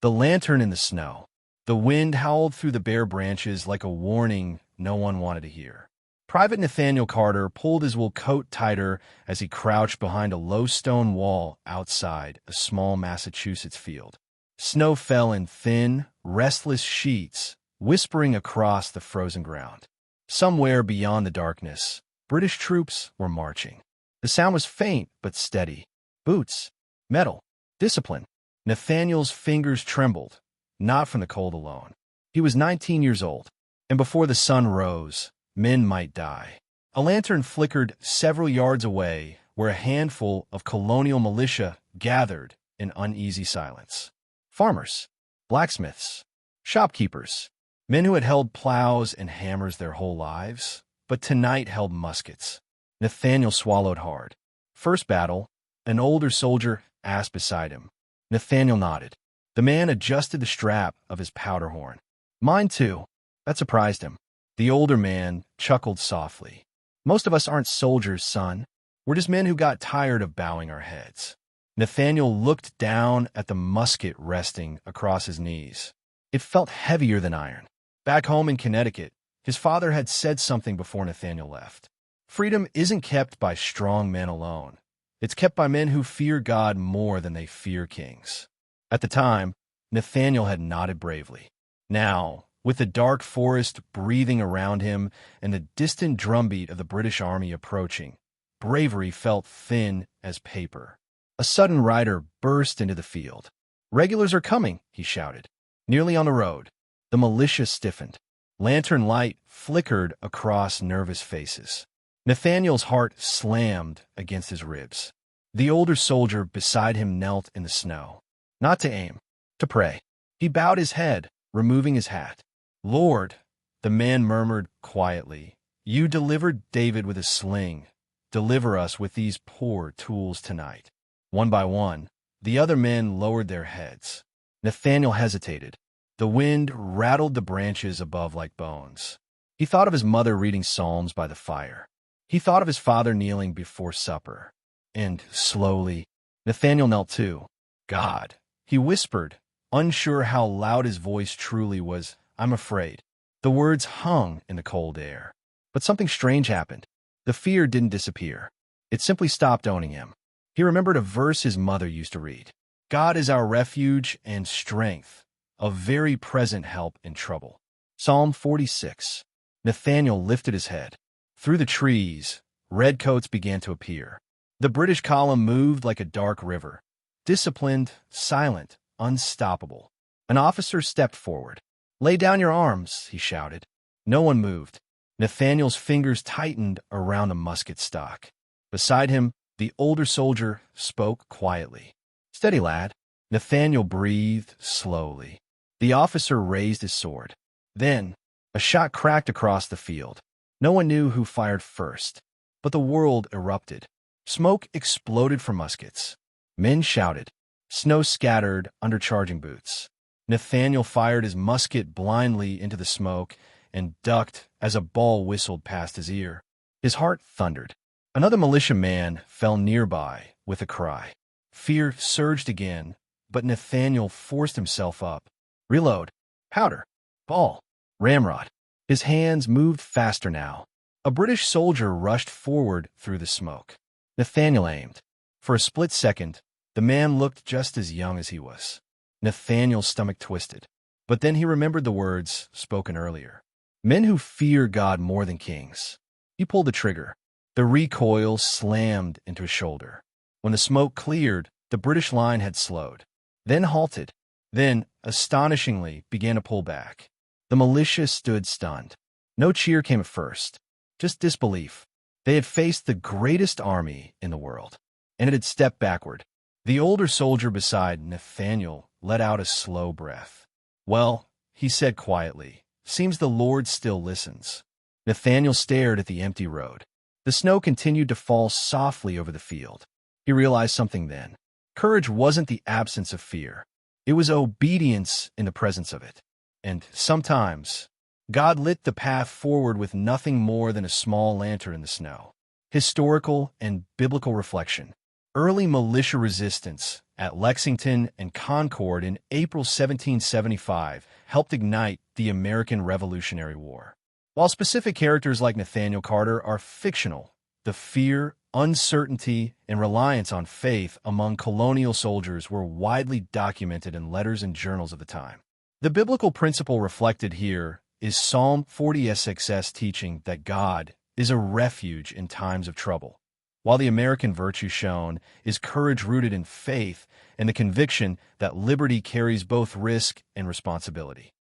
The lantern in the snow. The wind howled through the bare branches like a warning no one wanted to hear. Private Nathaniel Carter pulled his wool coat tighter as he crouched behind a low stone wall outside a small Massachusetts field. Snow fell in thin, restless sheets, whispering across the frozen ground. Somewhere beyond the darkness, British troops were marching. The sound was faint but steady. Boots, metal, discipline. Nathaniel's fingers trembled, not from the cold alone. He was 19 years old, and before the sun rose, men might die. A lantern flickered several yards away where a handful of colonial militia gathered in uneasy silence. Farmers, blacksmiths, shopkeepers, men who had held plows and hammers their whole lives, but tonight held muskets. Nathaniel swallowed hard. First battle, an older soldier asked beside him. Nathaniel nodded. The man adjusted the strap of his powder horn. Mine too. That surprised him. The older man chuckled softly. Most of us aren't soldiers, son. We're just men who got tired of bowing our heads. Nathaniel looked down at the musket resting across his knees. It felt heavier than iron. Back home in Connecticut, his father had said something before Nathaniel left. Freedom isn't kept by strong men alone. It's kept by men who fear God more than they fear kings. At the time, Nathaniel had nodded bravely. Now, with the dark forest breathing around him and the distant drumbeat of the British army approaching, bravery felt thin as paper. A sudden rider burst into the field. "Regulars are coming," he shouted. Nearly on the road, the militia stiffened. Lantern light flickered across nervous faces. Nathaniel's heart slammed against his ribs. The older soldier beside him knelt in the snow. Not to aim, to pray. He bowed his head, removing his hat. "Lord," the man murmured quietly, "you delivered David with a sling. Deliver us with these poor tools tonight." One by one, the other men lowered their heads. Nathaniel hesitated. The wind rattled the branches above like bones. He thought of his mother reading psalms by the fire. He thought of his father kneeling before supper. And slowly, Nathaniel knelt too. "God," he whispered, unsure how loud his voice truly was. "I'm afraid." The words hung in the cold air. But something strange happened. The fear didn't disappear. It simply stopped owning him. He remembered a verse his mother used to read. "God is our refuge and strength, a very present help in trouble." Psalm 46. Nathaniel lifted his head. Through the trees, redcoats began to appear. The British column moved like a dark river. Disciplined, silent, unstoppable. An officer stepped forward. "Lay down your arms," he shouted. No one moved. Nathaniel's fingers tightened around the musket stock. Beside him, the older soldier spoke quietly. "Steady, lad." Nathaniel breathed slowly. The officer raised his sword. Then, a shot cracked across the field. No one knew who fired first, but the world erupted. Smoke exploded from muskets. Men shouted. Snow scattered under charging boots. Nathaniel fired his musket blindly into the smoke and ducked as a ball whistled past his ear. His heart thundered. Another militia man fell nearby with a cry. Fear surged again, but Nathaniel forced himself up. Reload. Powder. Ball. Ramrod. His hands moved faster now. A British soldier rushed forward through the smoke. Nathaniel aimed. For a split second, the man looked just as young as he was. Nathaniel's stomach twisted. But then he remembered the words spoken earlier. Men who fear God more than kings. He pulled the trigger. The recoil slammed into his shoulder. When the smoke cleared, the British line had slowed, then halted, then, astonishingly, began to pull back. The militia stood stunned. No cheer came at first, just disbelief. They had faced the greatest army in the world, and it had stepped backward. The older soldier beside Nathaniel let out a slow breath. "Well," he said quietly, "seems the Lord still listens." Nathaniel stared at the empty road. The snow continued to fall softly over the field. He realized something then. Courage wasn't the absence of fear. It was obedience in the presence of it. And sometimes, God lit the path forward with nothing more than a small lantern in the snow. Historical and biblical reflection. Early militia resistance at Lexington and Concord in April 1775 helped ignite the American Revolutionary War. While specific characters like Nathaniel Carter are fictional, the fear, uncertainty, and reliance on faith among colonial soldiers were widely documented in letters and journals of the time. The biblical principle reflected here is Psalm 40:6's teaching that God is a refuge in times of trouble, while the American virtue shown is courage rooted in faith and the conviction that liberty carries both risk and responsibility.